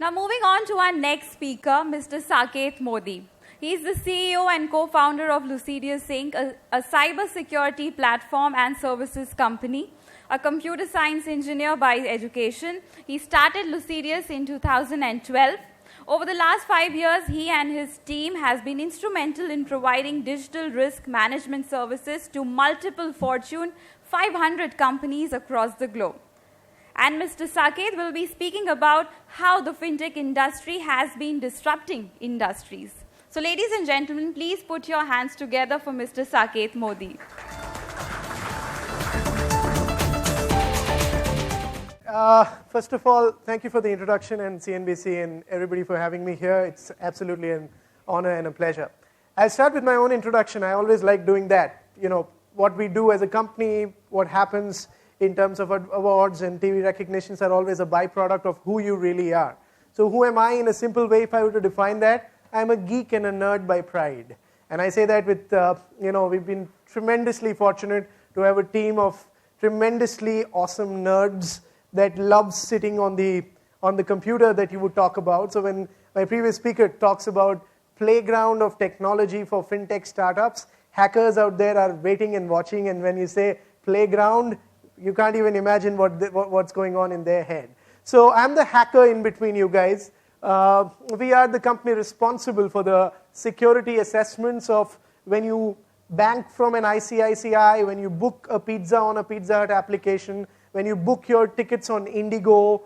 Now moving on to our next speaker, Mr. Saket Modi. He is the CEO and co-founder of Lucideus Inc., a cybersecurity platform and services company. A computer science engineer by education, he started Lucideus in 2012. Over the last 5 years, he and his team has been instrumental in providing digital risk management services to multiple Fortune 500 companies across the globe. And Mr. Saket will be speaking about how the fintech industry has been disrupting industries. So ladies and gentlemen, please put your hands together for Mr. Saket Modi. First of all, thank you for the introduction, and CNBC and everybody for having me here. It's absolutely an honor and a pleasure. I'll start with my own introduction. I always like doing that. You know, what we do as a company, what happens in terms of awards and TV recognitions are always a byproduct of who you really are. So who am I in a simple way if I were to define that? I'm a geek and a nerd by pride. And I say that with, we've been tremendously fortunate to have a team of tremendously awesome nerds that loves sitting on the computer that you would talk about. So when my previous speaker talks about playground of technology for fintech startups, hackers out there are waiting and watching, and when you say playground, you can't even imagine what's going on in their head. So I'm the hacker in between you guys. We are the company responsible for the security assessments of when you bank from an ICICI, when you book a pizza on a Pizza Hut application, when you book your tickets on Indigo,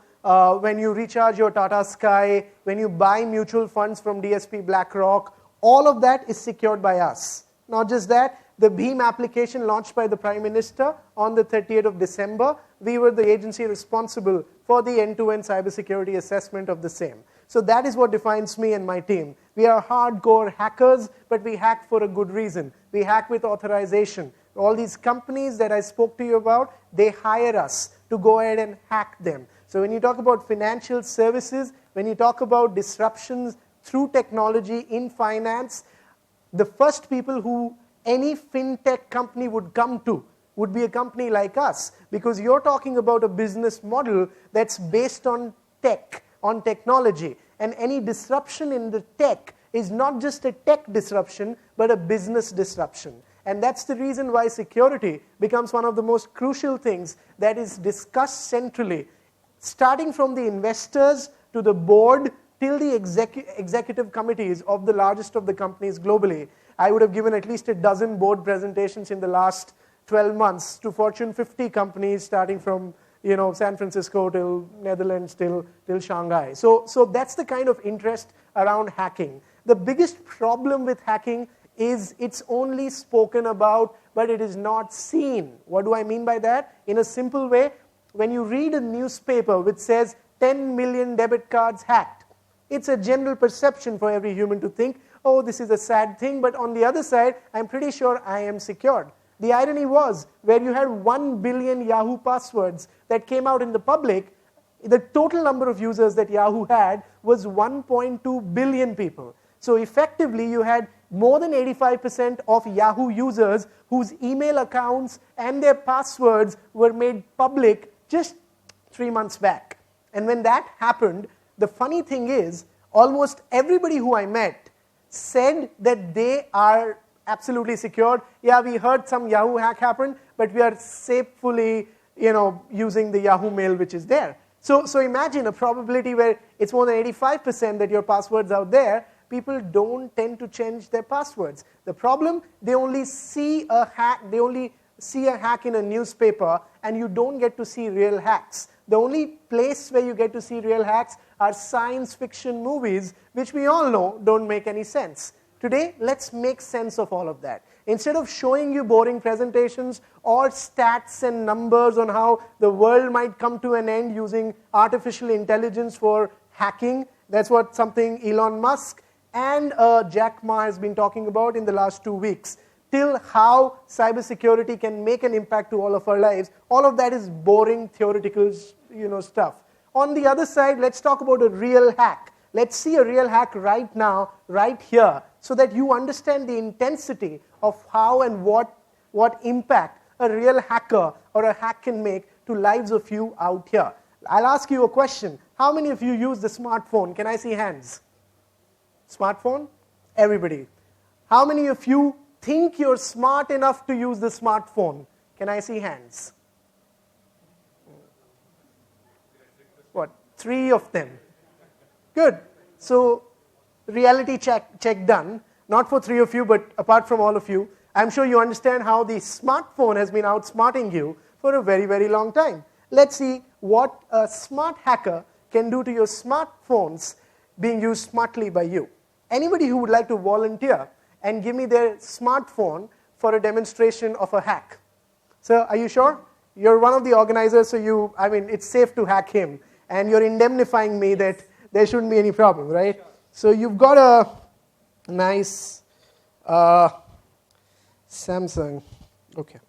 when you recharge your Tata Sky, when you buy mutual funds from DSP BlackRock, all of that is secured by us. Not just that, the BHIM application launched by the Prime Minister on the 30th of December, we were the agency responsible for the end-to-end cybersecurity assessment of the same. So that is what defines me and my team. We are hardcore hackers, but we hack for a good reason. We hack with authorization. All these companies that I spoke to you about, they hire us to go ahead and hack them. So when you talk about financial services, when you talk about disruptions through technology in finance, the first people who any fintech company would come to would be a company like us, because you're talking about a business model that's based on tech, on technology. And any disruption in the tech is not just a tech disruption, but a business disruption. And that's the reason why security becomes one of the most crucial things that is discussed centrally, starting from the investors to the board till the executive committees of the largest of the companies globally. I would have given at least a dozen board presentations in the last 12 months to Fortune 50 companies, starting from San Francisco till Netherlands till Shanghai. So that's the kind of interest around hacking. The biggest problem with hacking is it's only spoken about, but it is not seen. What do I mean by that? In a simple way, when you read a newspaper which says 10 million debit cards hacked, it's a general perception for every human to think, oh, this is a sad thing, but on the other side, I'm pretty sure I am secured. The irony was, where you had 1 billion Yahoo passwords that came out in the public, the total number of users that Yahoo had was 1.2 billion people. So effectively, you had more than 85% of Yahoo users whose email accounts and their passwords were made public just 3 months back. And when that happened, the funny thing is, almost everybody who I met said that they are absolutely secured. Yeah, we heard some Yahoo hack happened, but we are safely, using the Yahoo mail which is there. So imagine a probability where it's more than 85% that your password's out there. People don't tend to change their passwords. The problem, they only see a hack in a newspaper, and you don't get to see real hacks. The only place where you get to see real hacks are science fiction movies, which we all know don't make any sense. Today, let's make sense of all of that. Instead of showing you boring presentations or stats and numbers on how the world might come to an end using artificial intelligence for hacking, that's what something Elon Musk and Jack Ma has been talking about in the last 2 weeks, till how cybersecurity can make an impact to all of our lives. All of that is boring theoretical stuff. On the other side, let's talk about a real hack. Let's see a real hack right now, right here, so that you understand the intensity of how and what impact a real hacker or a hack can make to lives of you out here. I'll ask you a question. How many of you use the smartphone? Can I see hands? Smartphone? Everybody. How many of you think you're smart enough to use the smartphone? Can I see hands? What? 3 of them. Good. So, reality check done. Not for 3 of you, but apart from all of you. I'm sure you understand how the smartphone has been outsmarting you for a very, very long time. Let's see what a smart hacker can do to your smartphones being used smartly by you. Anybody who would like to volunteer and give me their smartphone for a demonstration of a hack? Sir, are you sure? You're one of the organizers, so it's safe to hack him. And you're indemnifying me that there shouldn't be any problem, right? Sure. So you've got a nice Samsung. Okay.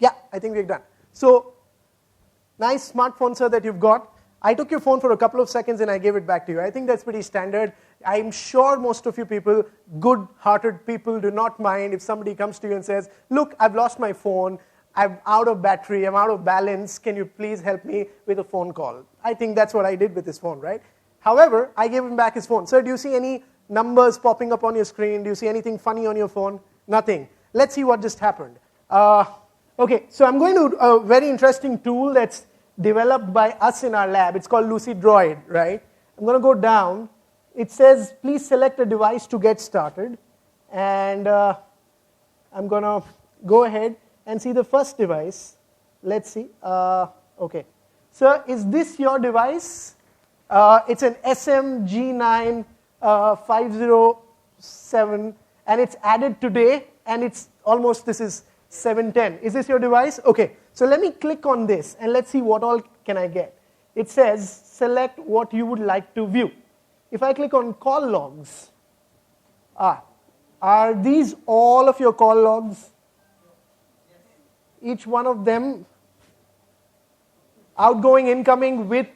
Yeah, I think we're done. So, nice smartphone, sir, that you've got. I took your phone for a couple of seconds and I gave it back to you. I think that's pretty standard. I'm sure most of you people, good-hearted people, do not mind if somebody comes to you and says, look, I've lost my phone, I'm out of battery, I'm out of balance, can you please help me with a phone call? I think that's what I did with this phone, right? However, I gave him back his phone. Sir, do you see any numbers popping up on your screen? Do you see anything funny on your phone? Nothing. Let's see what just happened. Okay, so I'm going to a very interesting tool that's developed by us in our lab. It's called Lucideus, right? I'm going to go down. It says, please select a device to get started. And I'm going to go ahead and see the first device. Let's see. Okay. Sir, is this your device? It's an SMG9 507, and it's added today, and it's almost, this is 710. Is this your device? Okay, so let me click on this and let's see what all can I get. It says select what you would like to view. If I click on call logs, are these all of your call logs? Each one of them outgoing, incoming with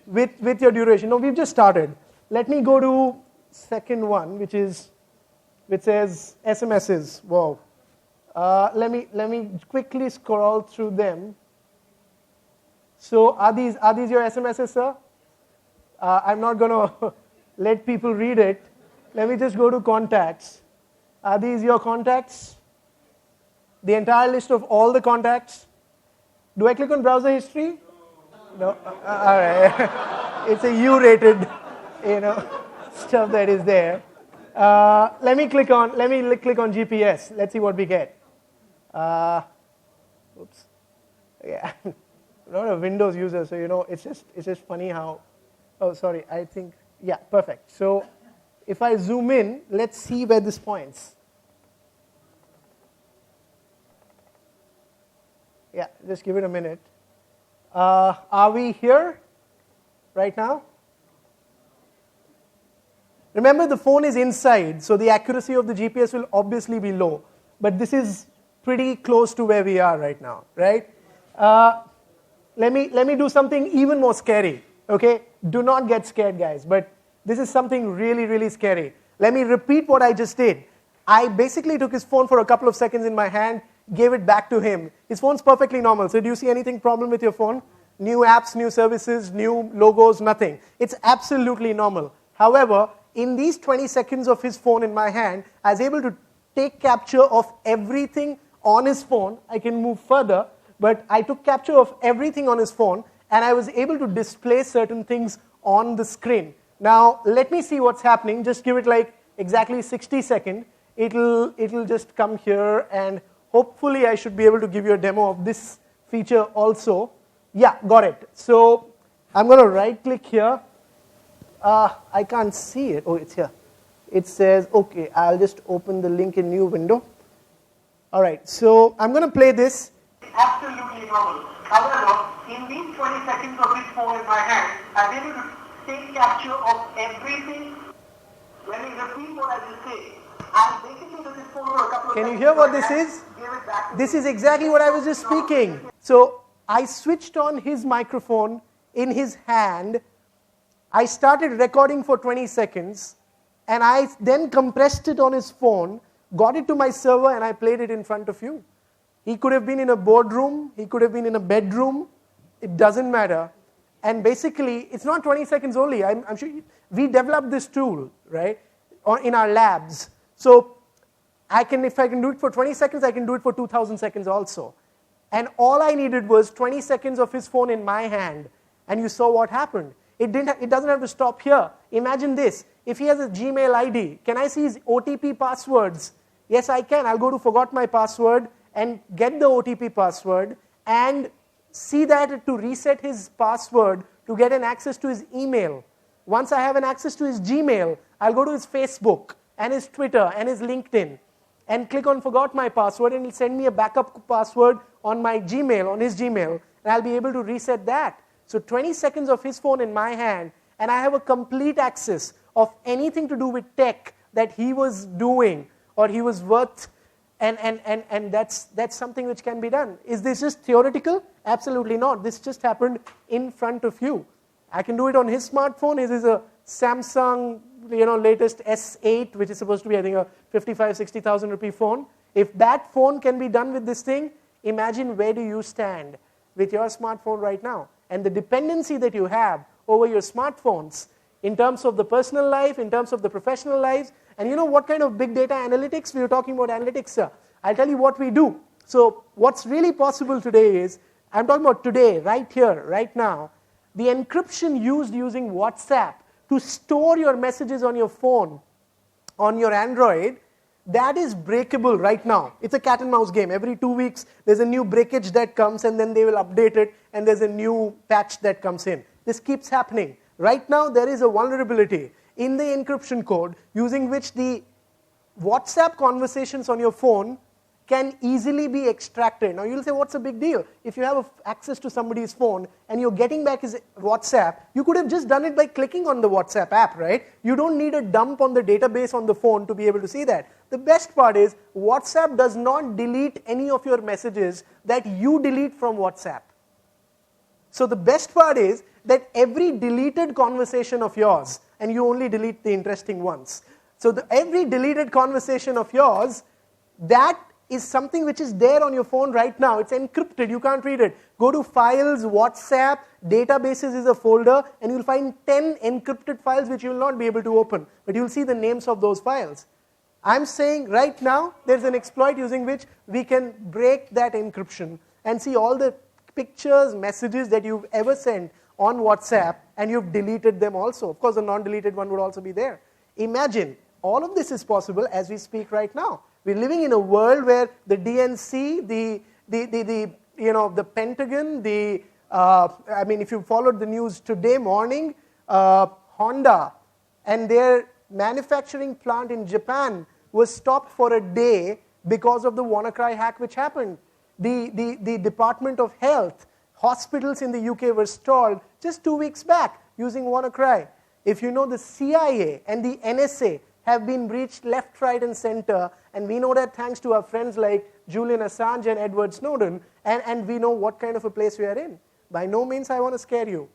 your duration. No, we've just started. Let me go to second one, which says SMSs. Wow. Let me quickly scroll through them. So are these your SMSs, sir? I'm not going to let people read it. Let me just go to contacts. Are these your contacts? The entire list of all the contacts? Do I click on browser history? No. All right. It's a U-rated, stuff that is there. Let me click on GPS. Let's see what we get. Oops. Yeah, I'm not a Windows user, so it's just funny how. Oh, sorry. I think yeah, perfect. So if I zoom in, let's see where this points. Yeah, just give it a minute. Are we here right now? Remember, the phone is inside, so the accuracy of the GPS will obviously be low. But this is pretty close to where we are right now, right? Let me do something even more scary, okay? Do not get scared, guys, but this is something really, really scary. Let me repeat what I just did. I basically took his phone for a couple of seconds in my hand, gave it back to him. His phone's perfectly normal. So do you see anything problem with your phone? New apps, new services, new logos, nothing. It's absolutely normal. However, in these 20 seconds of his phone in my hand, I was able to take capture of everything on his phone. I can move further, but I took capture of everything on his phone, and I was able to display certain things on the screen. Now, let me see what's happening. Just give it like exactly 60 seconds. It'll just come here, and hopefully I should be able to give you a demo of this feature also. Yeah, got it. So I'm going to right-click here. I can't see it. Oh, it's here. It says, okay, I'll just open the link in new window. All right, so I'm going to play this. Absolutely normal. However, in these 20 seconds of this phone in my hand, I'm able to take capture of everything. Let me repeat what I just said. I basically took this phone for a couple of seconds. Can you hear what this is? This is exactly what I was just speaking. So I switched on his microphone in his hand. I started recording for 20 seconds. and I then compressed it on his phone, got it to my server, and I played it in front of you. He could have been in a boardroom, he could have been in a bedroom, it doesn't matter. And basically, it's not 20 seconds only. I'm sure we developed this tool, right, in our labs. So if I can do it for 20 seconds, I can do it for 2,000 seconds also. And all I needed was 20 seconds of his phone in my hand, and you saw what happened. It doesn't have to stop here. Imagine this. If he has a Gmail ID, can I see his OTP passwords? Yes, I can. I'll go to forgot my password and get the OTP password and see that to reset his password to get an access to his email. Once I have an access to his Gmail, I'll go to his Facebook and his Twitter and his LinkedIn and click on forgot my password, and it'll send me a backup password on my Gmail, on his Gmail, and I'll be able to reset that. So 20 seconds of his phone in my hand, and I have a complete access of anything to do with tech that he was doing or he was worth, and that's something which can be done. Is this just theoretical? Absolutely not. This just happened in front of you. I can do it on his smartphone. His is a Samsung, latest S8, which is supposed to be, I think, a 55, 60,000 rupee phone. If that phone can be done with this thing, imagine where do you stand with your smartphone right now, and the dependency that you have over your smartphones in terms of the personal life, in terms of the professional lives. And you know what kind of big data analytics? We were talking about analytics, sir. I'll tell you what we do. So what's really possible today is, I'm talking about today, right here, right now, the encryption used using WhatsApp to store your messages on your phone, on your Android, that is breakable right now. It's a cat and mouse game. Every 2 weeks, there's a new breakage that comes, and then they will update it, and there's a new patch that comes in. This keeps happening. Right now, there is a vulnerability in the encryption code using which the WhatsApp conversations on your phone can easily be extracted. Now, you'll say, what's the big deal? If you have access to somebody's phone and you're getting back his WhatsApp, you could have just done it by clicking on the WhatsApp app, right? You don't need a dump on the database on the phone to be able to see that. The best part is, WhatsApp does not delete any of your messages that you delete from WhatsApp. So the best part is that every deleted conversation of yours, and you only delete the interesting ones. So every deleted conversation of yours, that is something which is there on your phone right now. It's encrypted. You can't read it. Go to Files, WhatsApp, Databases is a folder, and you'll find 10 encrypted files which you'll not be able to open. But you'll see the names of those files. I'm saying right now, there's an exploit using which we can break that encryption and see all the pictures, messages that you've ever sent on WhatsApp, and you've deleted them also. Of course, the non-deleted one would also be there. Imagine, all of this is possible as we speak right now. We're living in a world where the DNC, the Pentagon, if you followed the news today morning, Honda and their manufacturing plant in Japan was stopped for a day because of the WannaCry hack which happened. The Department of Health, hospitals in the UK were stalled just 2 weeks back using WannaCry. If you know, the CIA and the NSA have been breached left, right, and center, and we know that thanks to our friends like Julian Assange and Edward Snowden, and we know what kind of a place we are in. By no means I want to scare you.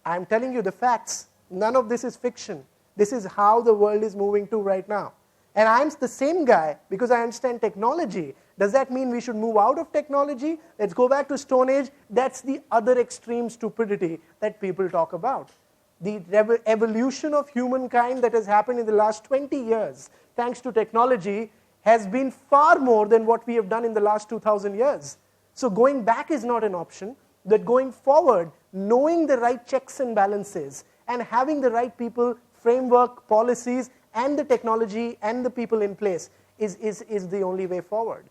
I'm telling you the facts. None of this is fiction. This is how the world is moving to right now. And I'm the same guy because I understand technology. Does that mean we should move out of technology? Let's go back to Stone Age. That's the other extreme stupidity that people talk about. The evolution of humankind that has happened in the last 20 years, thanks to technology, has been far more than what we have done in the last 2,000 years. So going back is not an option. That going forward, knowing the right checks and balances, and having the right people, framework, policies, and the technology and the people in place is the only way forward.